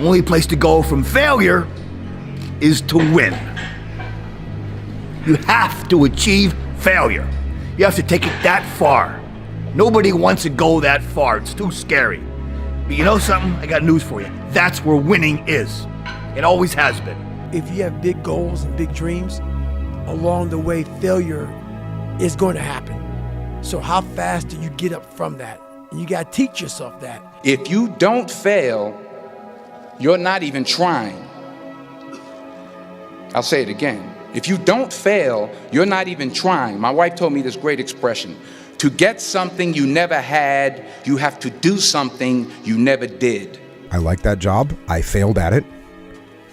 The only place to go from failure is to win. You have to achieve failure. You have to take it that far. Nobody wants to go that far. It's too scary. But you know something? I got news for you. That's where winning is. It always has been. If you have big goals and big dreams, along the way, failure is going to happen. So how fast do you get up from that? And you got to teach yourself that. If you don't fail, you're not even trying. I'll say it again. If you don't fail, you're not even trying. My wife told me this great expression. To get something you never had, you have to do something you never did. I like that job. I failed at it.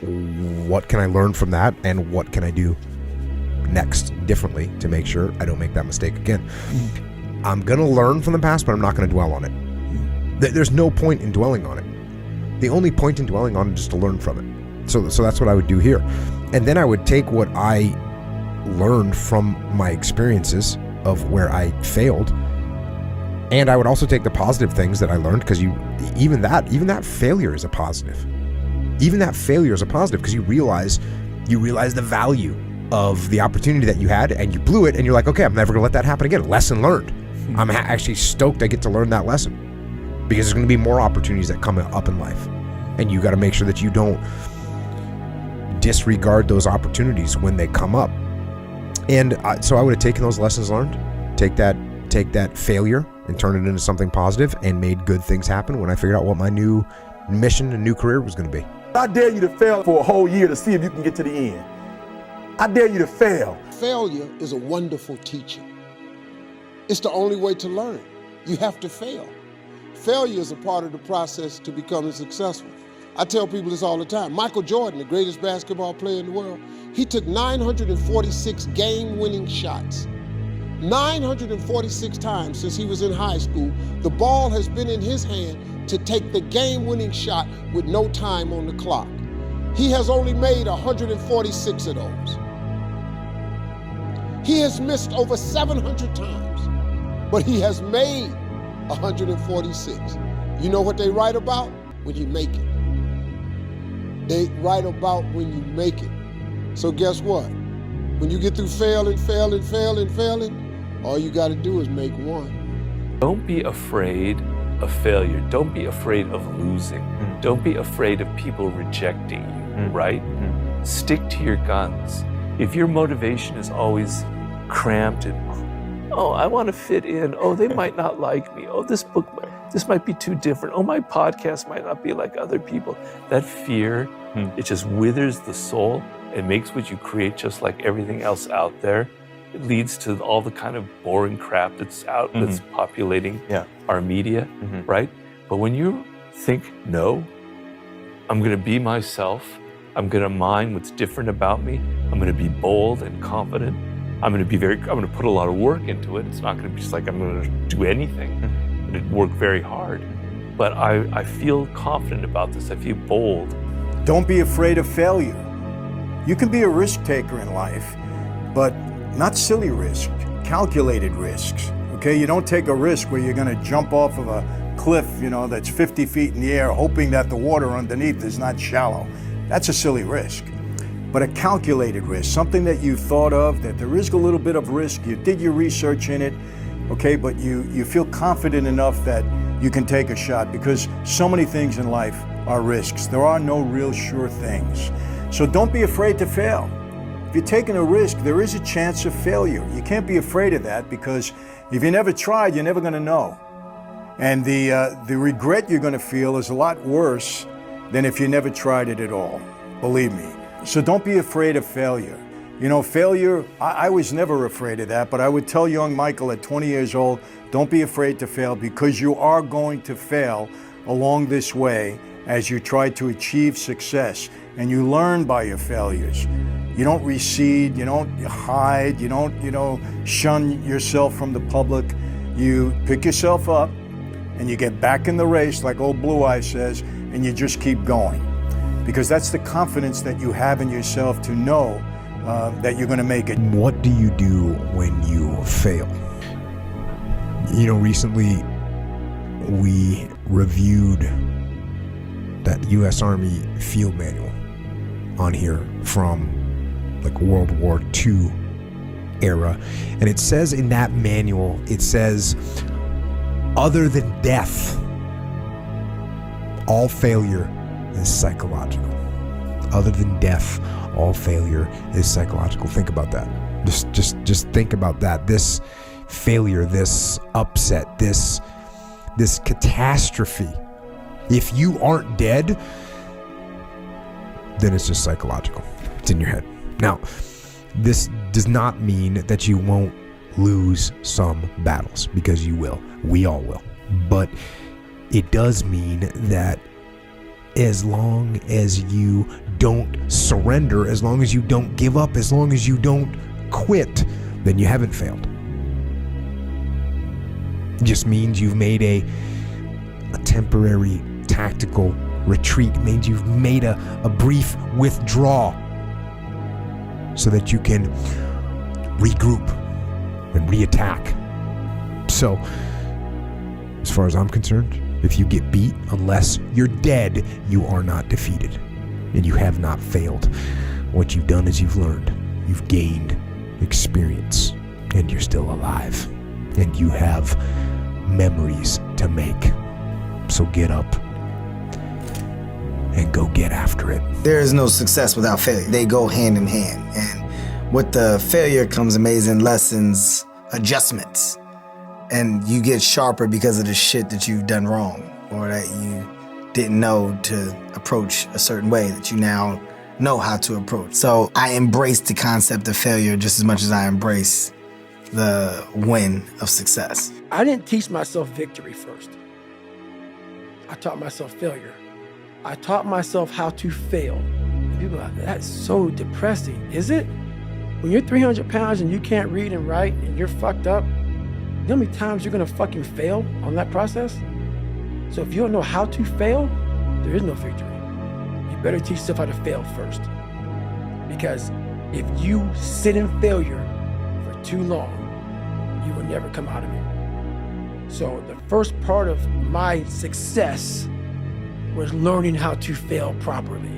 What can I learn from that? And what can I do next differently to make sure I don't make that mistake again? I'm going to learn from the past, but I'm not going to dwell on it. There's no point in dwelling on it. The only point in dwelling on it is to learn from it. So that's what I would do here. And then I would take what I learned from my experiences of where I failed, and I would also take the positive things that I learned, because even that failure is a positive. Even that failure is a positive, because you realize the value of the opportunity that you had, and you blew it, and you're like, okay, I'm never gonna let that happen again. Lesson learned. I'm actually stoked I get to learn that lesson, because there's gonna be more opportunities that come up in life, and you got to make sure that you don't disregard those opportunities when they come up. And so I would have taken those lessons learned, take that failure and turn it into something positive, and made good things happen when I figured out what my new mission and new career was going to be. I dare you to fail for a whole year to see if you can get to the end. I dare you to fail. Failure is a wonderful teacher. It's the only way to learn. You have to fail. Failure is a part of the process to becoming successful. I tell people this all the time. Michael Jordan, the greatest basketball player in the world, he took 946 game-winning shots. 946 times since he was in high school, the ball has been in his hand to take the game-winning shot with no time on the clock. He has only made 146 of those. He has missed over 700 times, but he has made 146. You know what they write about? When you make it. They write about when you make it. So guess what? When you get through failing, all you got to do is make one. Don't be afraid of failure. Don't be afraid of losing. Don't be afraid of people rejecting you, right? Stick to your guns. If your motivation is always cramped and, oh, I want to fit in. Oh, they might not like me. Oh, this might be too different. Oh, my podcast might not be like other people. That fear, it just withers the soul. It makes what you create just like everything else out there. It leads to all the kind of boring crap that's out, that's populating our media, right? But when you think, no, I'm going to be myself. I'm going to mind what's different about me. I'm going to be bold and confident. I'm going to put a lot of work into it. It's not going to be just like I'm going to do anything. I'm going to work very hard. But I feel confident about this. I feel bold. Don't be afraid of failure. You can be a risk taker in life, but not silly risk, calculated risks. Okay, you don't take a risk where you're going to jump off of a cliff, that's 50 feet in the air, hoping that the water underneath is not shallow. That's a silly risk. But a calculated risk, something that you thought of, that there is a little bit of risk, you did your research in it, okay, but you feel confident enough that you can take a shot, because so many things in life are risks. There are no real sure things. So don't be afraid to fail. If you're taking a risk, there is a chance of failure. You can't be afraid of that, because if you never tried, you're never going to know. And the regret you're going to feel is a lot worse than if you never tried it at all. Believe me. So don't be afraid of failure. Failure, I was never afraid of that, but I would tell young Michael at 20 years old, don't be afraid to fail, because you are going to fail along this way as you try to achieve success. And you learn by your failures. You don't recede, you don't hide, you don't, shun yourself from the public. You pick yourself up and you get back in the race, like old Blue Eye says, and you just keep going. Because that's the confidence that you have in yourself to know that you're going to make it. What do you do when you fail? Recently we reviewed that U.S. Army field manual on here from like World War II era. And it says in that manual, it says, other than death, all failure is psychological. Other than death, all failure is psychological. Think about that. Just think about that. This failure, this upset, this catastrophe, if you aren't dead, then it's just psychological. It's in your head. Now, this does not mean that you won't lose some battles, because you will. We all will. But it does mean that as long as you don't surrender, as long as you don't give up, as long as you don't quit, then you haven't failed. It just means you've made a temporary tactical retreat. It means you've made a brief withdrawal so that you can regroup and reattack. So, as far as I'm concerned, if you get beat, unless you're dead, you are not defeated. And you have not failed. What you've done is you've learned. You've gained experience. And you're still alive. And you have memories to make. So get up and go get after it. There is no success without failure. They go hand in hand. And with the failure comes amazing lessons, adjustments. And you get sharper because of the shit that you've done wrong, or that you didn't know to approach a certain way that you now know how to approach. So I embrace the concept of failure just as much as I embrace the win of success. I didn't teach myself victory first. I taught myself failure. I taught myself how to fail. And people are like, that's so depressing. Is it? When you're 300 pounds and you can't read and write and you're fucked up, you know how many times you're gonna fucking fail on that process? So if you don't know how to fail, there is no victory. You better teach yourself how to fail first. Because if you sit in failure for too long, you will never come out of it. So the first part of my success was learning how to fail properly.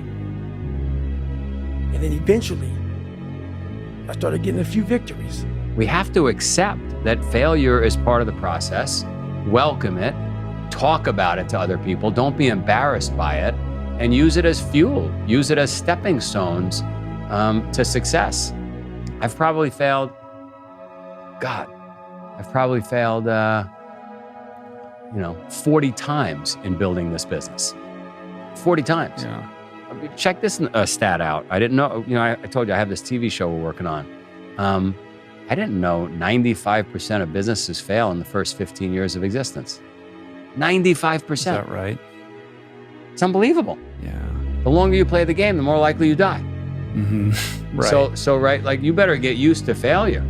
And then eventually, I started getting a few victories. We have to accept that failure is part of the process, welcome it, talk about it to other people, don't be embarrassed by it, and use it as fuel, use it as stepping stones to success. I've probably failed, 40 times in building this business. 40 times. Yeah. Check this stat out. I didn't know, I told you I have this TV show we're working on. I didn't know 95% of businesses fail in the first 15 years of existence. 95%. Is that right? It's unbelievable. Yeah. The longer you play the game, the more likely you die. Mm-hmm. Right. So right, like you better get used to failure.